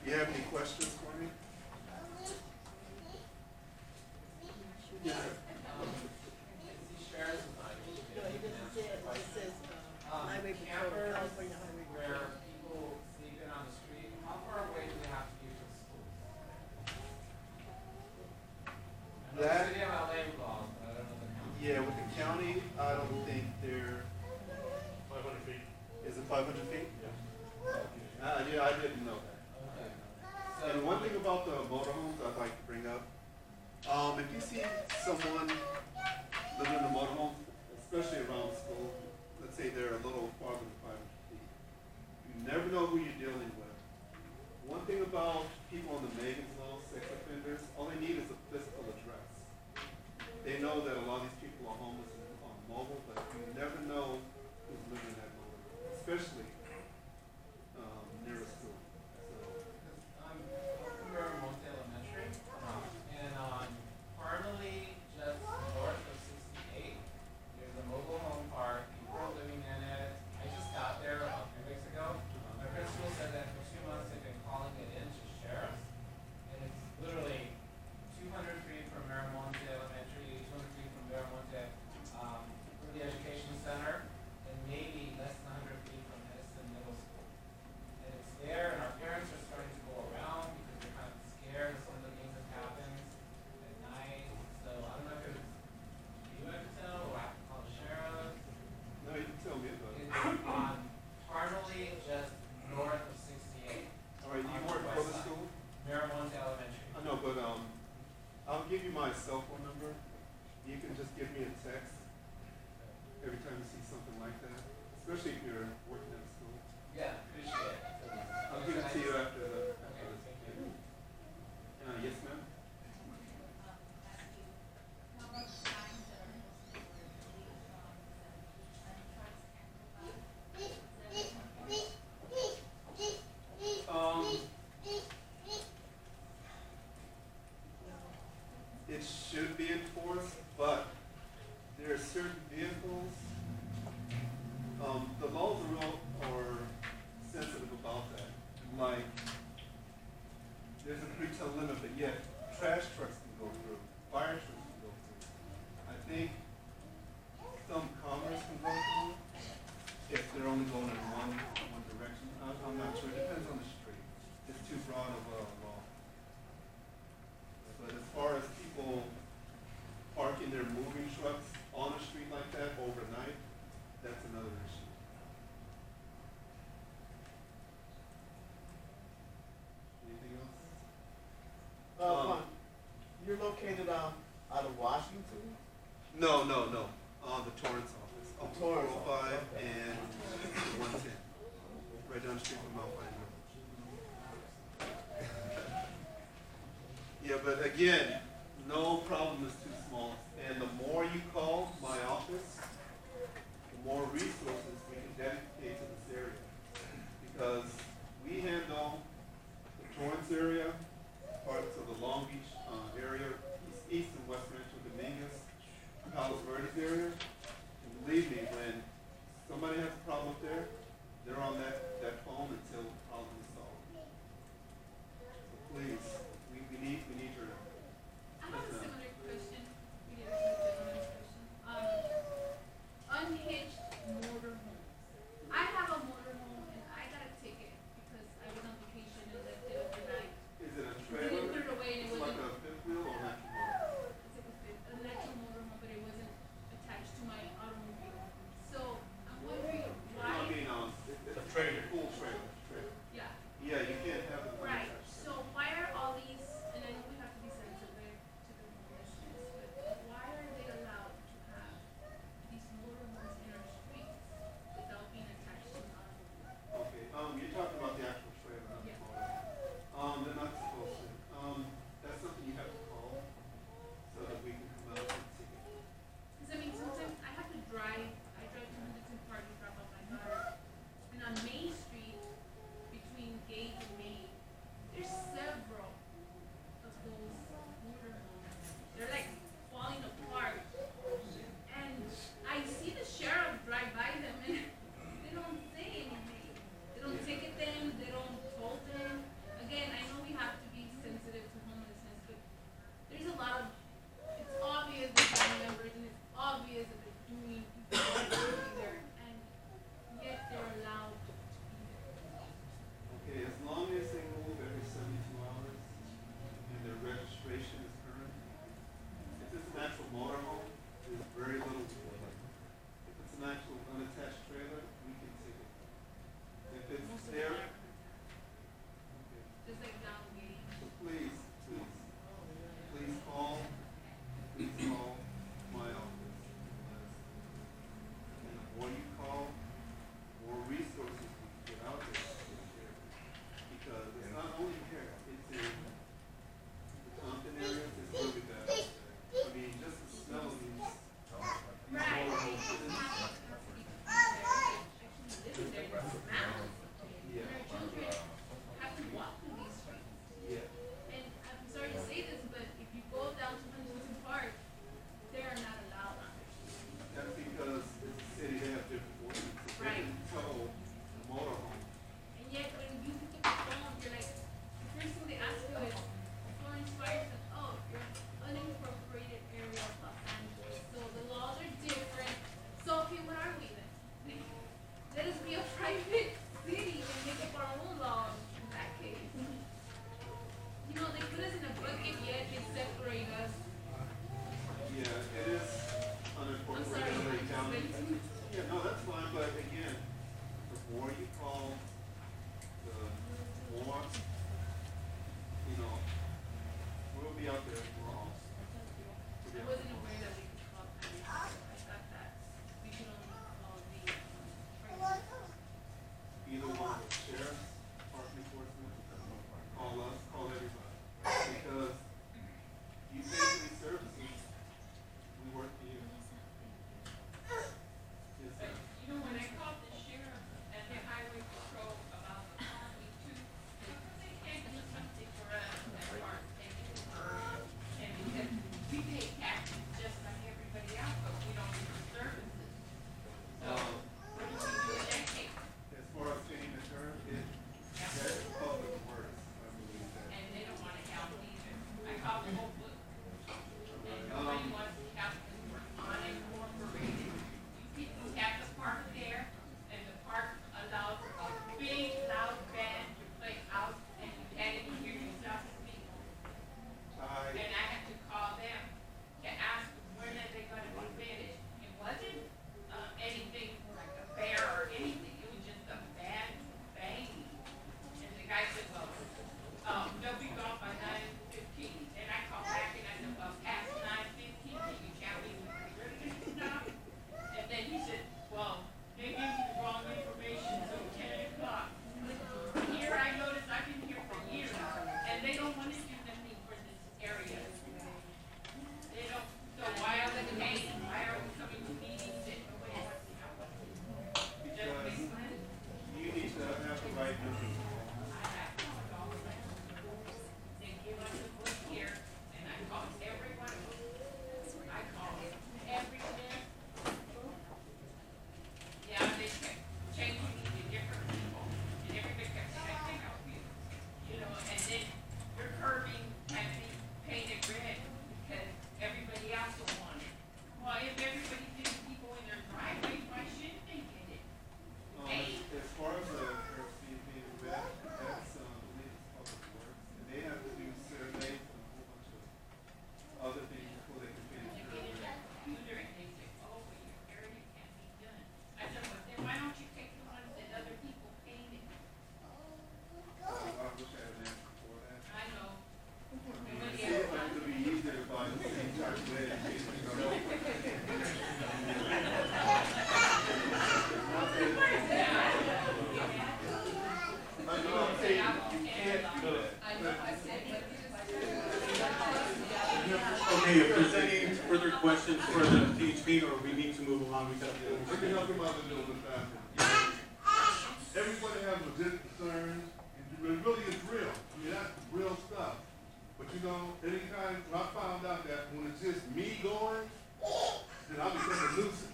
you have any questions for me? Yes, sir. It's the sheriff's advisory. No, he doesn't say it, it says, highway patrol, Campers California highway where patrol. people sleeping on the street, how far away do they have to be from schools? I know the That, city of LA laws, but I don't know the county. yeah, with the county, I don't think there, 500 feet. is it 500 feet? Yeah. Yeah, I didn't know that. Okay. And one thing about the motorhomes I'd like to bring up, if you see someone living in a motorhome, especially around school, let's say they're a little farther than 500 feet, you never know who you're dealing with. One thing about people on the Megan's Law, sex offenders, all they need is a physical address. They know that a lot of these people are homeless and on mobile, but you never know who's living in that motorhome, especially near a school. I'm from Monte Elementary, and on Parmalee, just north of 68, there's a mobile home park. People are living in it. I just got there about 3 weeks ago. My principal said that for 2 months they've been calling it in to sheriffs, and it's literally 200 feet from Miramonte Elementary, 200 feet from Miramonte Early Education Center, and maybe less than 100 feet from Edison Middle School. And it's there, and our parents are starting to go around because they're kind of scared of some of the things that happen at night. So I don't know if it's you have to tell or I have to call the sheriff. No, you can tell me about it. It's on Parmalee, just north of 68. All right, you on work the for west the side. school? Miramonte Elementary. I know, but I'll give you my cell phone number. You can just give me a text every time you see something like that, especially if you're working at a school. Yeah, appreciate it. I'll give it to you after the. Okay, thank you. Yes, ma'am. Um, it should be enforced, but there are certain vehicles. The laws are sensitive about that. Like, there's a retail limit, but yet trash trucks can go through, fire trucks can go through. I think some commerce can go through if they're only going in one direction. I'm not sure. It depends on the street. It's too broad of a law. But as far as people parking their moving trucks on a street like that overnight, that's another issue. Anything else? You're located out of Washington? No. The Torrance office. The Torrance 405 office, okay. and 110. Right down the street from Mount Pine Road. Yeah, but again, no problem is too small. And the more you call my office, the more resources we can dedicate to this area. Because we handle the Torrance area, parts of the Long Beach area, east and west Rancho Dominguez, Palos Verdes area. And believe me, when somebody has a problem up there, they're on that phone until the problem is solved. So please, we need your help. private city and make up our own laws in that case. You know, they put us in a bucket yet they separate us. Yeah, it is I'm unincorporated sorry, Lake I'm County. just waiting. Yeah, no, that's fine, but again, the more you call, the more, you know, we'll be out there for all. I wasn't aware that we could call police. I thought that we could only call the Either one, sheriff, park enforcement, call us, call everybody. Because you pay for these services, we work for you. Yes, sir. You know, when I called the sheriff and the highway patrol about the county too, they can't do something for us as far as taking the time. And because we pay taxes just like everybody else, but we don't get the services. So, what do we do in that case? As far as paying the term, that's public works, I believe that. And they don't wanna help either. I called the whole book. And nobody wants to help because we're unincorporated. You people have the park there, and the park allows a big loud band to play out, and you can't even hear yourself speak. And I had to call them to ask when are they gonna be finished. It wasn't, anything like a fair or anything, it was just a bad banging. And the guy said, well, they'll be gone by 9:15. Then I called back and I said, well, past 9:15, can you tell me when you're ready to stop? And then he said, well, they gave you the wrong information, so 10 o'clock. Here I noticed, I've been here for years, and they don't want to do nothing for this area. They don't, so why are they paying? Why are we coming to meetings that nobody wants to help us? Just make money. You need to have the right numbers. They give us a book here, and I called every one of them. I called every minute. Yeah, they kept changing me to different people, and everybody kept saying, I can't help you. You know, and then your curbing had to be painted red, because everybody else will want it. Well, if everybody didn't people in their driveway, why shouldn't they get it? Hey. As far as the being vet, that's, I believe it's public works, and they have to do surveys and a whole bunch of other things before they can finish They their get in work. their computer and they say, oh, well, your area can't be done. I said, well, then why don't you take the ones that other people painted? I wish I had an answer for that. I know. Nobody It else seems like it'd be easier to buy the same type of way in case we don't know. I know I'm saying, you can't do that. I know, I said, but Okay, if there's any further questions for the PHP or we need to move along, we got We can help him out a little bit faster. Everybody has legit concerns, and it really is real. I mean, that's real stuff. But you know, anytime when I found out that when it's just me going, then I become a nuisance.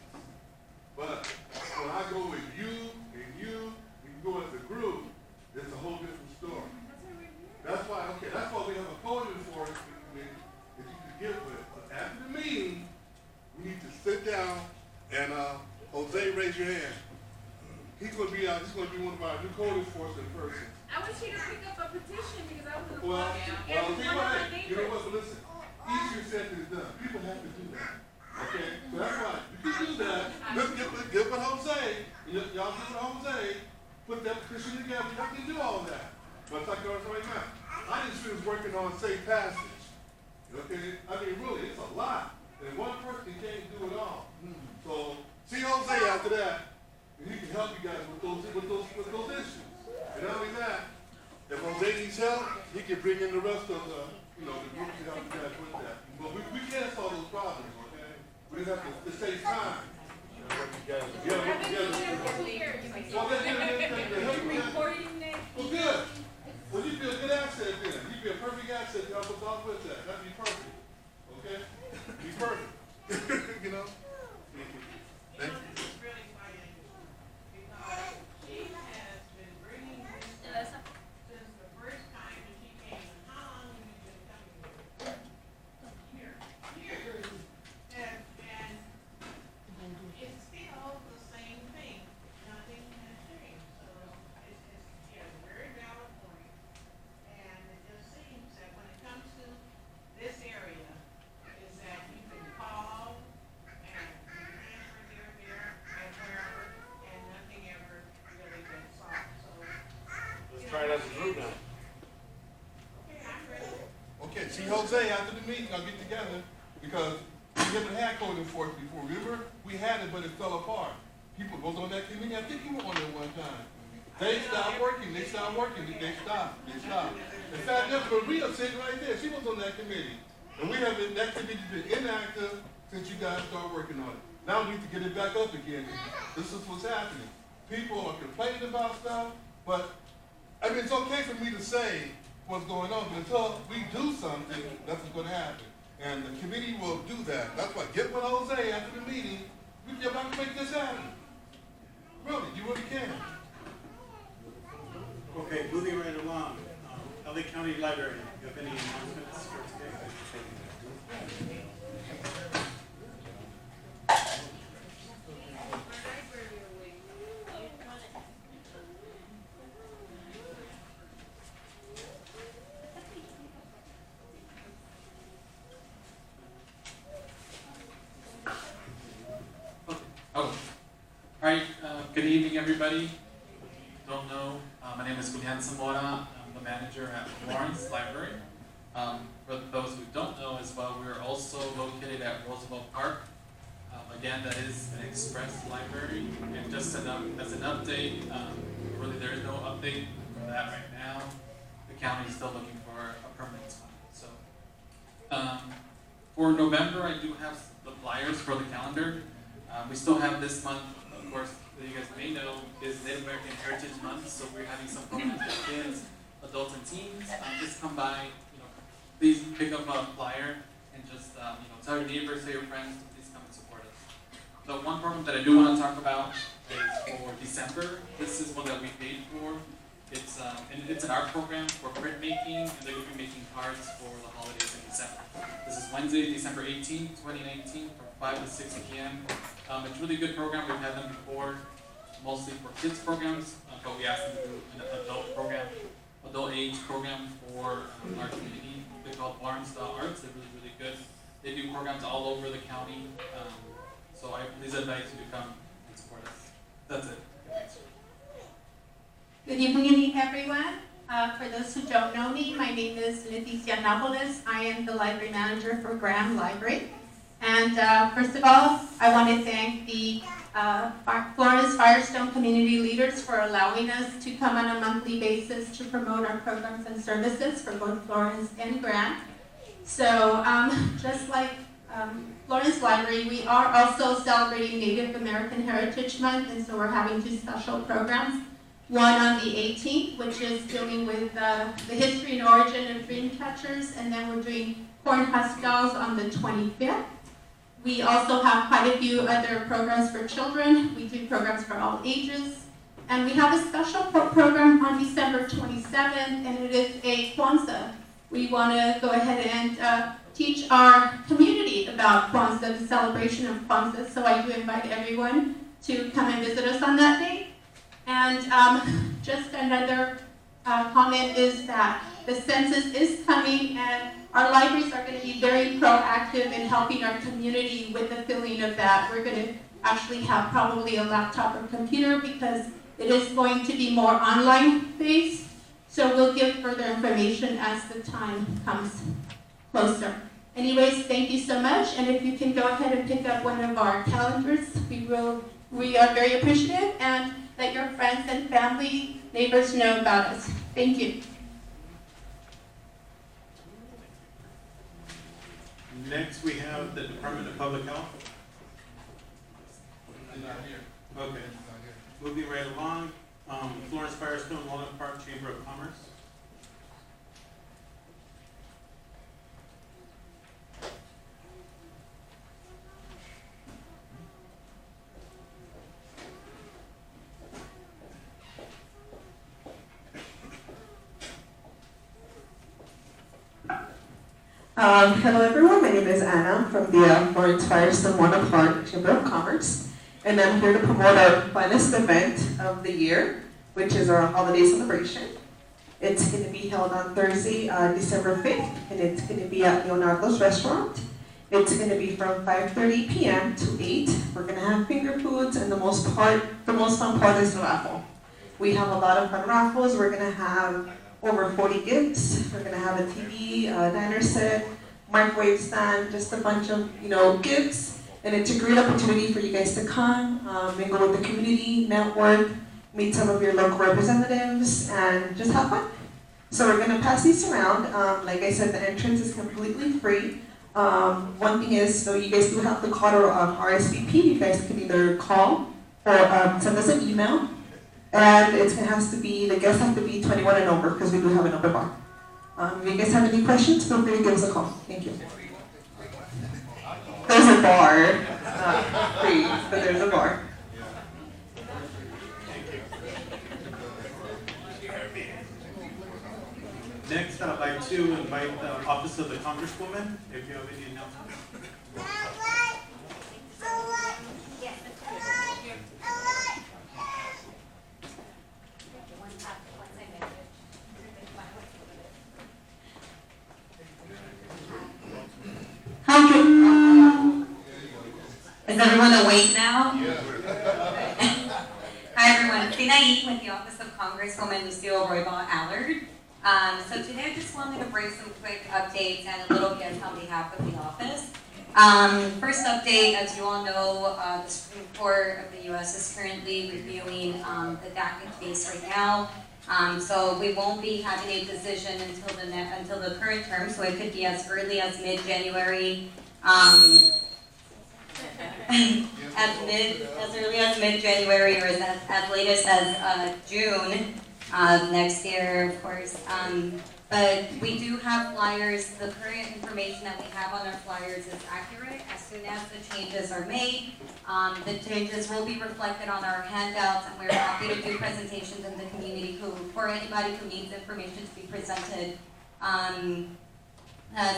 But when I go with you, and you go as a group, it's a whole different story. That's why we have a podium for it, that you can get with. But after the meeting, we need to sit down and, Jose, raise your hand. He's gonna be one of our new code enforcement persons. I was here to pick up a petition because I was in the Well, park. well, Every see one of what, my you know neighbors. what, but listen, easier said than done. People have to do that. Okay, so that's why, you can do that. Let's give it Jose, y'all give it Jose, put that petition together, y'all can do all of that. But it's like I was right now, I just was working on safe passage. Okay, I mean, really, it's a lot. And one person can't do it all. So, see Jose after that, and he can help you guys with those issues. And not only that, if Jose needs help, he can bring in the rest of the, the group to help you guys with that. But we can't solve those problems, okay? We just have to save time. Yeah, I've been doing it for years. Well, then, Reporting it. well, good. Well, you'd be a good asset then. You'd be a perfect asset to help us out with that. That'd be perfect. Okay? Be perfect. You know? Thank you. This is really quite interesting, because she has been bringing this up since the first time that she came. How long have you been coming here? Years. And it's still the same thing. Nothing has changed. has his route now. Okay, see Jose after the meeting, I'll get together because we never had code enforcement before. Remember, we had it, but it fell apart. People was on that committee. I think you were on there one time. They stopped working. They stopped. In fact, there's Maria sitting right there. She was on that committee, and we have been, that committee's been inactive since you guys started working on it. Now we need to get it back up again. This is what's happening. People are complaining about stuff, but I mean, it's okay for me to say what's going on, but until we do something, nothing's going to happen. And the committee will do that. That's why get with Jose after the meeting. You're about to make this happen. Really, you really can. Okay, moving right along. LA County Library, you have any announcements for today? Oh, all right. Good evening, everybody. Don't know. My name is Julian Zamora. I'm the manager at Florence Library. For those who don't know as well, we're also located at Roosevelt Park. Again, that is an express library. And just as an update, really there is no update for that right now. The county is still looking for a permanent spot. So for November, I do have the flyers for the calendar. We still have this month, of course, that you guys may know, is Native American Heritage Month, so we're having some programs for kids, adults, and teens. Just come by, please pick up a flyer and just, tell your neighbors, tell your friends to please come and support us. The one program that I do want to talk about is for December. This is one that we paid for. It's an art program for printmaking, and they're going to be making cards for the holidays in December. This is Wednesday, December 18th, 2019, from 5 to 6 p.m. It's a really good program. We've had them before, mostly for kids programs, but we asked them to do an adult age program for our community. They're called Florence-Firestone Arts. They're really, really good. They do programs all over the county. So I please advise you to come and support us. That's it. Thanks. Good evening, everyone. For those who don't know me, my name is Leticia Napoles. I am the library manager for Graham Library. And first of all, I want to thank the Florence-Firestone community leaders for allowing us to come on a monthly basis to promote our programs and services for both Florence and Graham. So just like Florence Library, we are also celebrating Native American Heritage Month, and so we're having two special programs. One on the 18th, which is dealing with the history and origin of dream catchers, and then we're doing corn husk dolls on the 25th. We also have quite a few other programs for children. We do programs for all ages. And we have a special program on December 27th, and it is a Kwanzaa. We want to go ahead and teach our community about Kwanzaa, the celebration of Kwanzaa. So I do invite everyone to come and visit us on that day. And just another comment is that the census is coming, and our libraries are going to be very proactive in helping our community with the filling of that. We're going to actually have probably a laptop or computer because it is going to be more online based. So we'll give further information as the time comes closer. Anyways, thank you so much. And if you can go ahead and pick up one of our calendars, we are very appreciative, and let your friends and family, neighbors know about us. Thank you. Next, we have the Department of Public Health. Okay. Moving right along, Florence-Firestone Walnut Park Chamber of Commerce. Hello everyone, my name is Anna from the Florence-Firestone Walnut Park Chamber of Commerce, and I'm here to promote our finest event of the year, which is our holiday celebration. It's going to be held on Thursday, December 5th, and it's going to be at Leonardo's Restaurant. It's going to be from 5:30 p.m. to 8. We're going to have finger foods, and the most fun part is the raffle. We have a lot of fun raffles. We're gonna have over 40 gifts. We're gonna have a TV, a diner set, microwave stand, just a bunch of gifts. And it's a great opportunity for you guys to come, mingle with the community, network, meet some of your local representatives, and just have fun. So we're gonna pass these around. Like I said, the entrance is completely free. One thing is, so you guys do have to call or RSVP. You guys can either call or send us an email. And the guests have to be 21 and over because we do have an open bar. If you guys have any questions, feel free to give us a call. Thank you. There's a bar, not free, but there's a bar. Next, I'd like to invite the Office of the Congresswoman, if you have any announcements. Hi, is everyone awake now? Hi everyone, it's Dinae with the Office of Congresswoman Lucille Roybal Allard. So today I just wanted to bring some quick updates and a little guest on behalf of the office. First update, as you all know, the Supreme Court of the U.S. is currently reviewing the DACA case right now. So we won't be having a decision until the current term, so it could be as early as mid-January, as early as mid-January, or as latest as June next year, of course. But we do have flyers. The current information that we have on our flyers is accurate. As soon as the changes are made, the changes will be reflected on our handouts, and we're happy to do presentations in the community for anybody who needs information to be presented.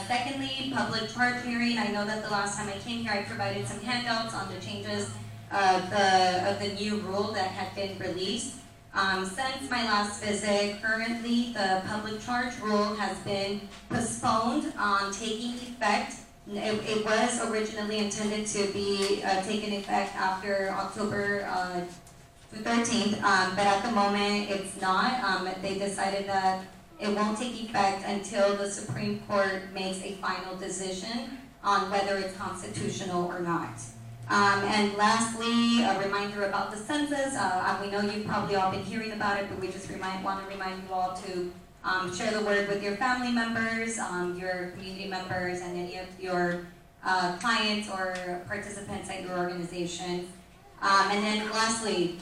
Secondly, public charge hearing. I know that the last time I came here, I provided some handouts on the changes of the new rule that had been released. Since my last visit, currently the public charge rule has been postponed on taking effect. It was originally intended to be taken effect after October 13th, but at the moment it's not. They decided that it won't take effect until the Supreme Court makes a final decision on whether it's constitutional or not. And lastly, a reminder about the census. We know you've probably all been hearing about it, but we just want to remind you all to share the word with your family members, your community members, and any of your clients or participants at your organization. And then lastly,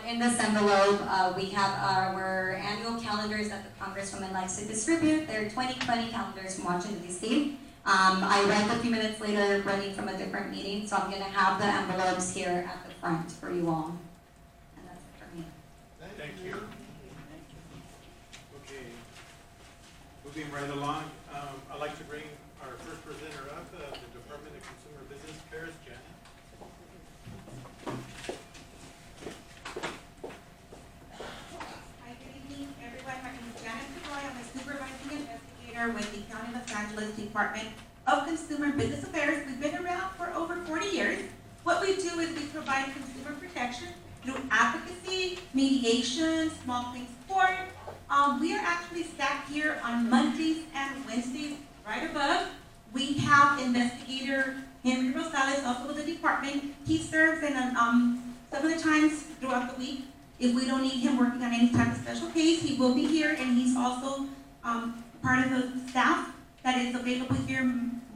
in this envelope, we have our annual calendars that the Congresswoman likes to distribute. They're 2020 calendars from Washington, D.C. I arrived a few minutes later running from a different meeting, so I'm going to have the envelopes here at the front for you all. And that's it for me. Thank you. Okay. Moving right along, I'd like to bring our first presenter up, the Department of Consumer Business Affairs, Janet. Hi, good evening, everyone. My name is Janet Roy. I'm a supervising investigator with the County of Los Angeles Department of Consumer Business Affairs. We've been around for over 40 years. What we do is we provide consumer protection through advocacy, mediation, small claims court. We are actually staffed here on Mondays and Wednesdays right above. We have investigator Henry Rosales, also with the department. He serves in some of the times throughout the week. If we don't need him working on any type of special case, he will be here, and he's also part of the staff that is available here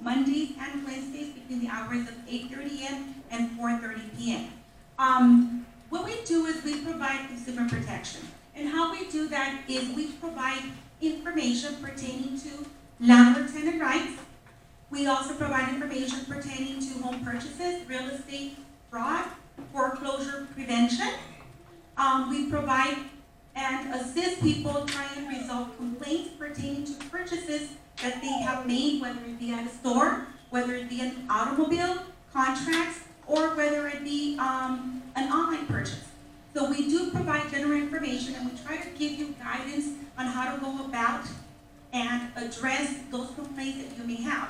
Mondays and Wednesdays between the hours of 8:30 a.m. and 4:30 p.m. What we do is we provide consumer protection. And how we do that is we provide information pertaining to landlord-tenant rights. We also provide information pertaining to home purchases, real estate fraud, foreclosure prevention. We provide and assist people trying to resolve complaints pertaining to purchases that they have made, whether it be at a store, whether it be an automobile, contracts, or whether it be an online purchase. So we do provide general information, and we try to give you guidance on how to go about and address those complaints that you may have.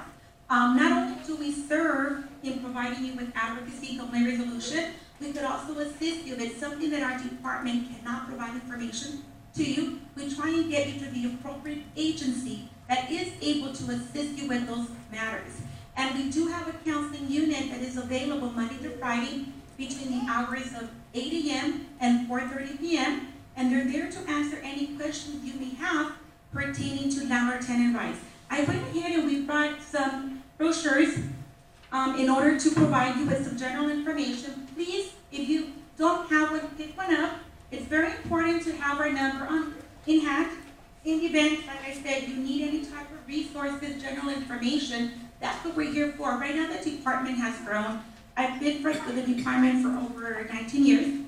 Not only do we serve in providing you with advocacy complaint resolution, We could also assist you if it's something that our department cannot provide information to you. We try and get you to the appropriate agency that is able to assist you with those matters. And we do have a counseling unit that is available Monday to Friday between the hours of 8 a.m. and 4:30 p.m. And they're there to answer any questions you may have pertaining to landlord-tenant rights. I went ahead and we brought some brochures in order to provide you with some general information. Please, if you don't have one, pick one up. It's very important to have our number in hand. In the event, like I said, you need any type of resources, general information, that's what we're here for. Right now, the department has grown. I've been with the department for over 19 years.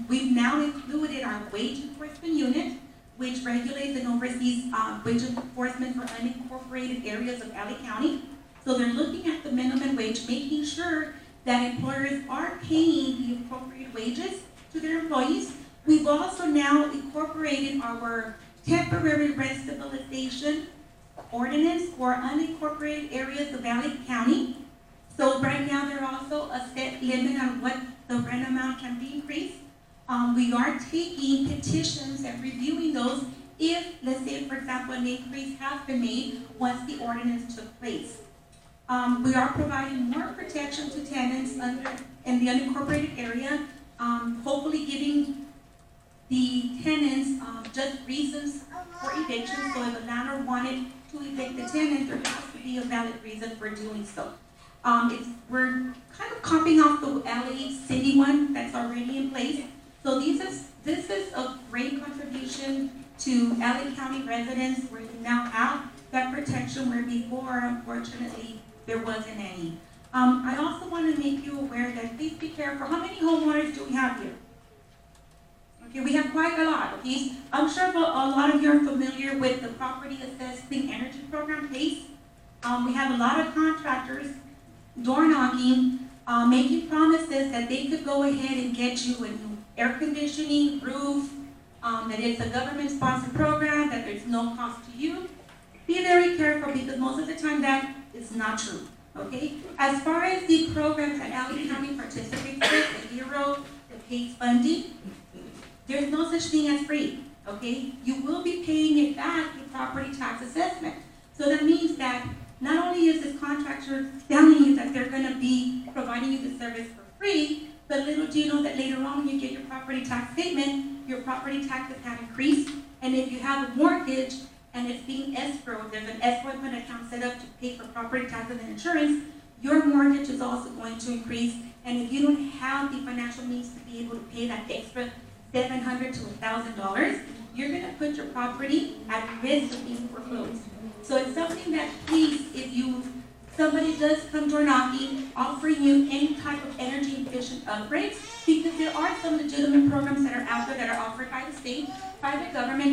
We've now included our wage enforcement unit, which regulates and oversees wage enforcement for unincorporated areas of LA County. So they're looking at the minimum wage, making sure that employers are paying the appropriate wages to their employees. We've also now incorporated our temporary rent stabilization ordinance for unincorporated areas of LA County. So right now there's also a set limit on what the rent amount can be increased. We are taking petitions and reviewing those if, let's say, for example, an increase has been made once the ordinance took place. We are providing more protection to tenants in the unincorporated area, hopefully giving the tenants just reasons for eviction. So if a landlord wanted to evict the tenant, there has to be a valid reason for doing so. We're kind of copying off the LA City one that's already in place. So this is a great contribution to LA County residents where they now have that protection where before, unfortunately, there wasn't any. I also want to make you aware that please be careful. How many homeowners do we have here? Okay, we have quite a lot, okay? I'm sure a lot of you are familiar with the Property Assessed Clean Energy Program, PACE. We have a lot of contractors door knocking, making promises that they could go ahead and get you a new air conditioning, roof, that it's a government-sponsored program, that there's no cost to you. Be very careful because most of the time that is not true, okay? As far as the programs that LA County participates with, the HERO, the PACE funding, there's no such thing as free, okay? You will be paying it back through property tax assessment. So that means that not only is this contractor telling you that they're gonna be providing you the service for free, but little do you know that later on when you get your property tax statement, your property taxes have increased. And if you have a mortgage and it's being escrowed, there's an escrow account set up to pay for property taxes and insurance, your mortgage is also going to increase. And if you don't have the financial means to be able to pay that extra $700 to $1,000, you're going to put your property at risk of being foreclosed. So it's something that please, if somebody does come door knocking, offering you any type of energy efficient upgrades, because there are some legitimate programs that are out there that are offered by the state, by the government,